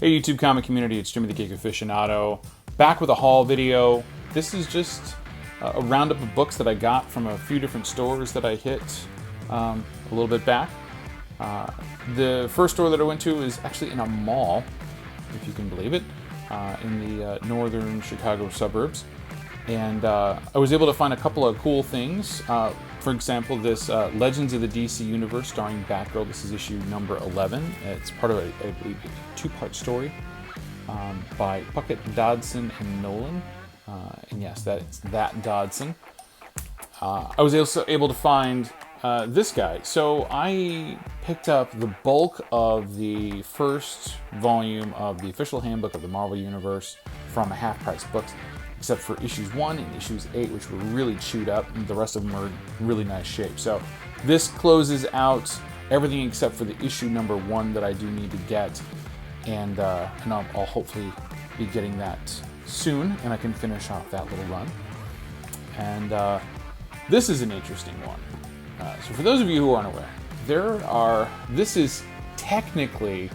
Hey YouTube comic community, it's Jimmy the Geek Aficionado, back with a haul video. This is just a roundup of books that I got from a few different stores that I hit a little bit back. The first store that I went to is actually in a mall, if you can believe it, in the northern Chicago suburbs. And I was able to find a couple of cool things. For example, this Legends of the DC Universe starring Batgirl. This is issue number 11. It's part of a two-part story by Puckett, Dodson, and Nolan. And yes, that's that Dodson. I was also able to find this guy. So I picked up the bulk of the first volume of the official handbook of the Marvel Universe from Half Price Books, except for issues 1 and issues 8, which were really chewed up, and the rest of them are in really nice shape. So this closes out everything except for the issue number 1 that I do need to get, and I'll hopefully be getting that soon, and I can finish off that little run. And this is an interesting one. So for those of you who aren't aware, this is technically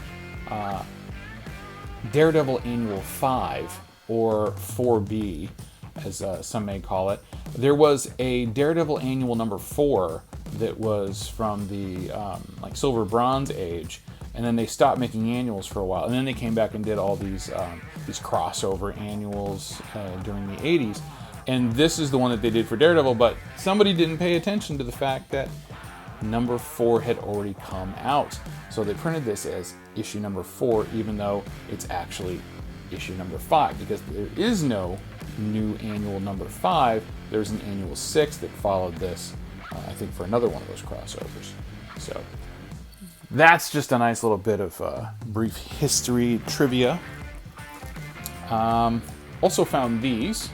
Daredevil Annual 5, or 4B, as some may call it. There was a Daredevil Annual number 4 that was from the like Silver Bronze age, and then they stopped making annuals for a while, and then they came back and did all these crossover annuals during the 80s. And this is the one that they did for Daredevil, but somebody didn't pay attention to the fact that number 4 had already come out. So they printed this as issue number 4, even though it's actually issue number 5, because there is no new annual number 5. There's an annual 6 that followed this, I think, for another one of those crossovers. So that's just a nice little bit of brief history trivia. Also found these.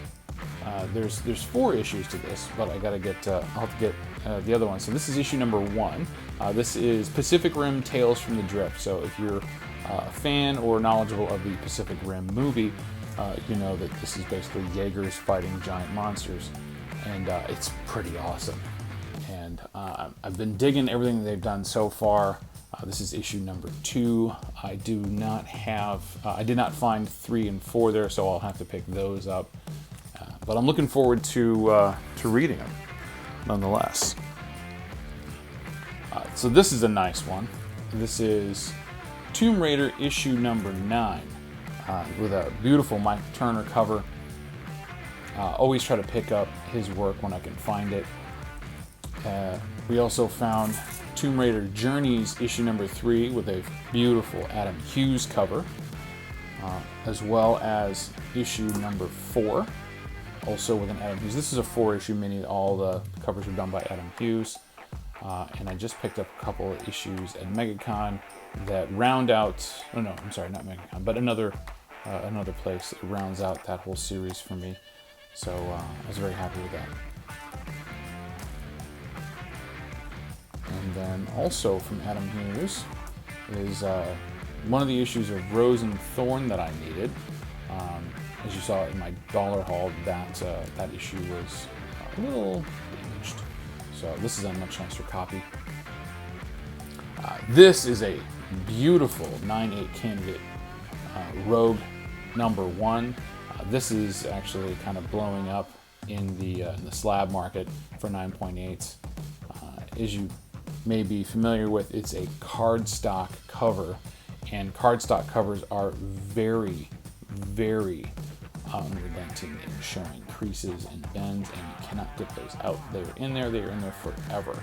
There's 4 issues to this, but I'll have to get the other one. So this is issue number 1. This is Pacific Rim Tales from the Drift. So if you're a fan or knowledgeable of the Pacific Rim movie, you know that this is basically Jaegers fighting giant monsters, and it's pretty awesome. And I've been digging everything that they've done so far. This is issue number 2. I did not find 3 and 4 there, so I'll have to pick those up. But I'm looking forward to reading them, nonetheless. So this is a nice one. This is Tomb Raider issue number 9, with a beautiful Mike Turner cover. Always try to pick up his work when I can find it. We also found Tomb Raider Journeys issue number 3 with a beautiful Adam Hughes cover, as well as issue number 4, also with an Adam Hughes. This is a 4-issue mini. All the covers are done by Adam Hughes. And I just picked up a couple of issues at MegaCon that round out, not MegaCon, but another place that rounds out that whole series for me. So I was very happy with that. And then also from Adam Hughes is one of the issues of Rose and Thorn that I needed. As you saw in my dollar haul, that issue was a little damaged. So this is a much nicer copy. This is a beautiful 9/8 candidate, Rogue number 1. This is actually kind of blowing up in the slab market for 9.8s. As you may be familiar with, it's a cardstock cover, and cardstock covers are very, very unrelenting in showing creases and bends, and you cannot get those out. They're in there forever.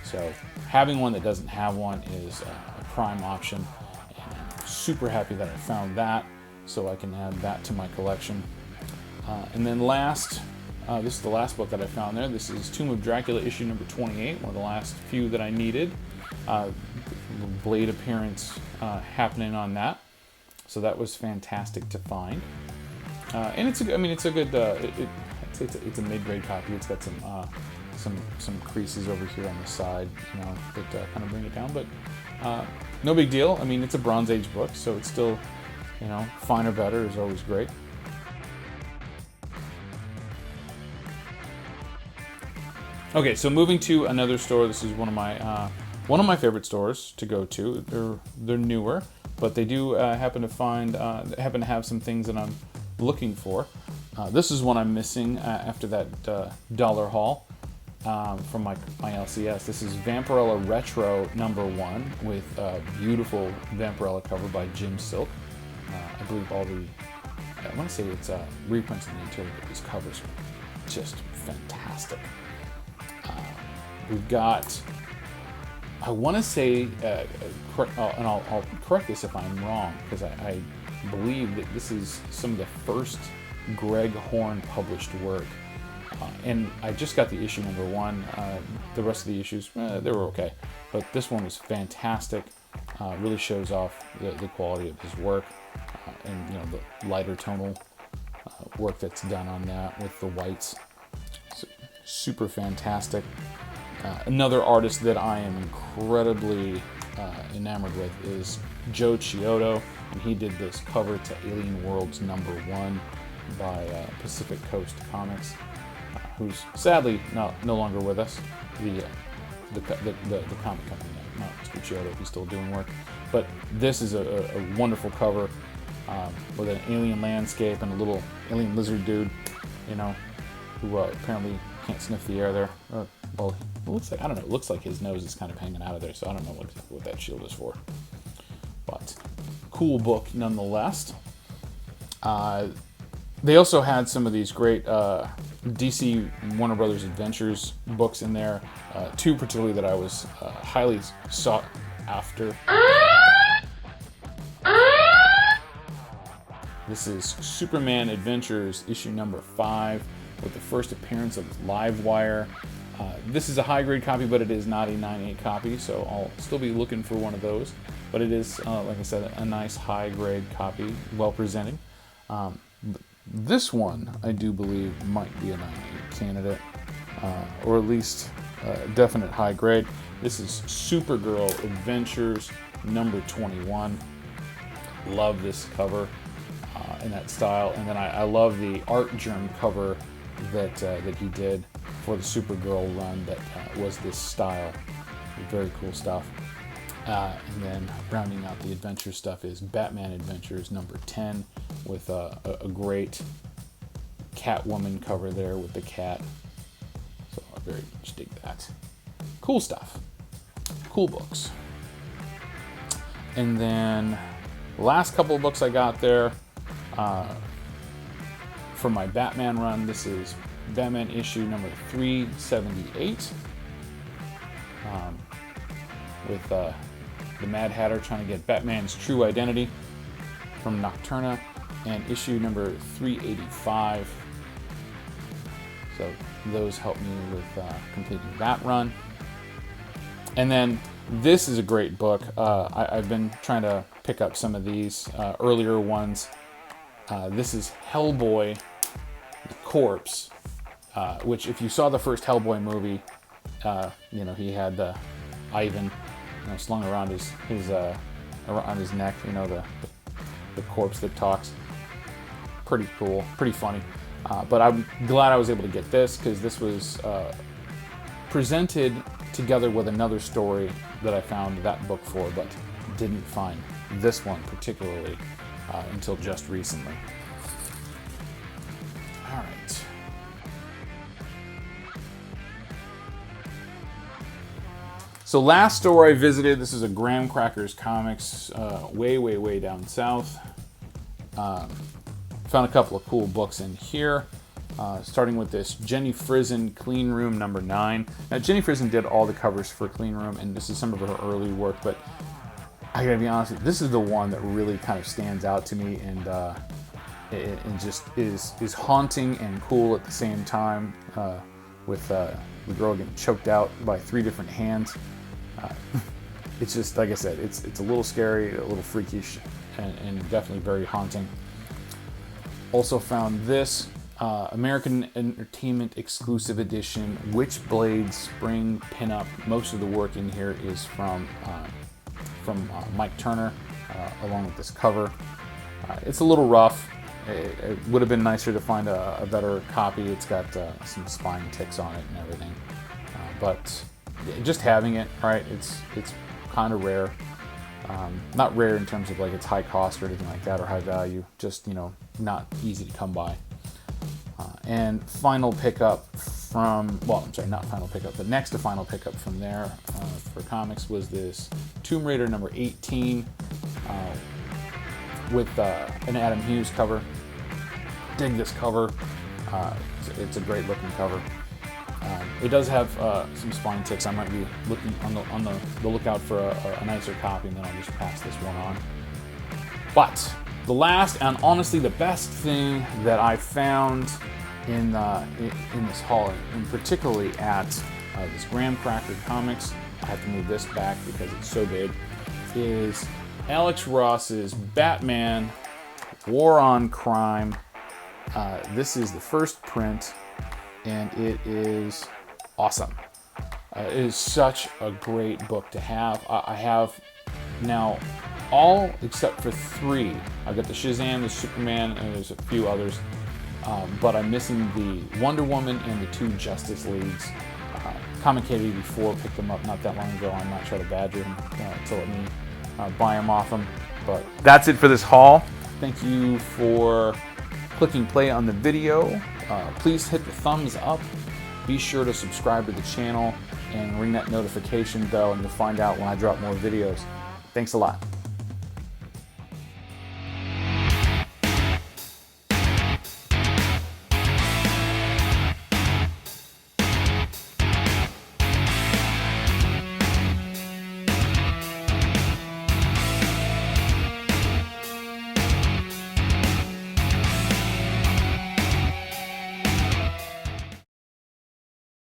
So having one that doesn't have one is a prime option, and I'm super happy that I found that, so I can add that to my collection. And then last, this is the last book that I found there. This is Tomb of Dracula issue number 28, one of the last few that I needed. Blade appearance happening on that, so that was fantastic to find. And it's a good it's a mid-grade copy. It's got some creases over here on the side, that kind of bring it down, but no big deal. I mean, it's a Bronze Age book, so it's still, fine or better is always great. Okay, so moving to another store. This is one of my favorite stores to go to. They're newer, but they do happen to have some things that I'm looking for. This is one I'm missing after that dollar haul from my LCS. This is Vampirella Retro #1 with a beautiful Vampirella cover by Jim Silk. I believe I want to say it's reprints in the interior, but these covers are just fantastic. We've got, I want to say, and I'll correct this if I'm wrong, because I believe that this is some of the first Greg Horn published work. And I just got the issue #1. The rest of the issues, they were okay. But this one was fantastic. Really shows off the quality of his work. And the lighter tonal work that's done on that with the whites. Super fantastic. Another artist that I am incredibly enamored with is Joe Chiodo, and he did this cover to Alien Worlds #1 by Pacific Coast Comics, who's sadly no longer with us. The comic company, not Mr. Chiodo, he's still doing work. But this is a wonderful cover with an alien landscape and a little alien lizard dude, who apparently can't sniff the air there. Well, it looks like, I don't know, it looks like his nose is kind of hanging out of there, so I don't know what that shield is for. But cool book nonetheless. They also had some of these great DC Warner Brothers Adventures books in there. Two particularly that I was highly sought after. This is Superman Adventures issue #5 with the first appearance of Livewire. This is a high-grade copy, but it is not a 9.8 copy, so I'll still be looking for one of those. But it is, like I said, a nice high-grade copy, well-presented. This one, I do believe, might be a 9.8 candidate, or at least definite high-grade. This is Supergirl Adventures #21. Love this cover in that style, and then I love the Art Germ cover that he did for the Supergirl run that was this style. Very cool stuff. And then rounding out the adventure stuff is Batman Adventures #10 with a great Catwoman cover there with the cat. So I very much dig that. Cool stuff. Cool books. And then the last couple of books I got there for my Batman run, this is Batman issue #378 with the Mad Hatter trying to get Batman's true identity from Nocturna, and issue #385. So those helped me with completing that run. And then this is a great book. I've been trying to pick up some of these earlier ones. This is Hellboy, the Corpse, which if you saw the first Hellboy movie, he had the Ivan slung around his around his neck, the corpse that talks. Pretty cool, pretty funny. But I'm glad I was able to get this, because this was presented together with another story that I found that book for, but didn't find this one particularly until just recently. All right. So last store I visited, this is a Graham Crackers Comics, way down south. Found a couple of cool books in here, starting with this Jenny Frison Clean Room #9. Now Jenny Frison did all the covers for Clean Room, and this is some of her early work, but I gotta be honest, this is the one that really kind of stands out to me, and it just is haunting and cool at the same time, with the girl getting choked out by 3 different hands. It's just, like I said, it's a little scary, a little freakish, and definitely very haunting. Also found this American Entertainment exclusive edition Witchblade Spring pinup. Most of the work in here is from Mike Turner, along with this cover. It's a little rough. It would have been nicer to find a better copy. It's got some spine ticks on it and everything, but just having it, right? It's kind of rare. Not rare in terms of like its high cost or anything like that, or high value, just, you know, not easy to come by. And final pickup from, well, I'm sorry, not final pickup, but next to final pickup from there for comics was this Tomb Raider number 18 with an Adam Hughes cover. Dig this cover. It's a great looking cover. It does have some spine ticks. I might be looking on the lookout for a nicer copy, and then I'll just pass this one on. But the last and honestly the best thing that I found in this haul, and particularly at this Graham Cracker Comics, I have to move this back because it's so big, is Alex Ross's Batman War on Crime. This is the first print, and it is awesome. It is such a great book to have. I have now all except for 3. I've got the Shazam, the Superman, and there's a few others. But I'm missing the Wonder Woman and the 2 Justice Leagues. Comic K84 picked them up not that long ago. I'm not trying to badger him to let me buy them off him. But that's it for this haul. Thank you for clicking play on the video. Please hit the thumbs up. Be sure to subscribe to the channel and ring that notification bell, and you'll find out when I drop more videos. Thanks a lot.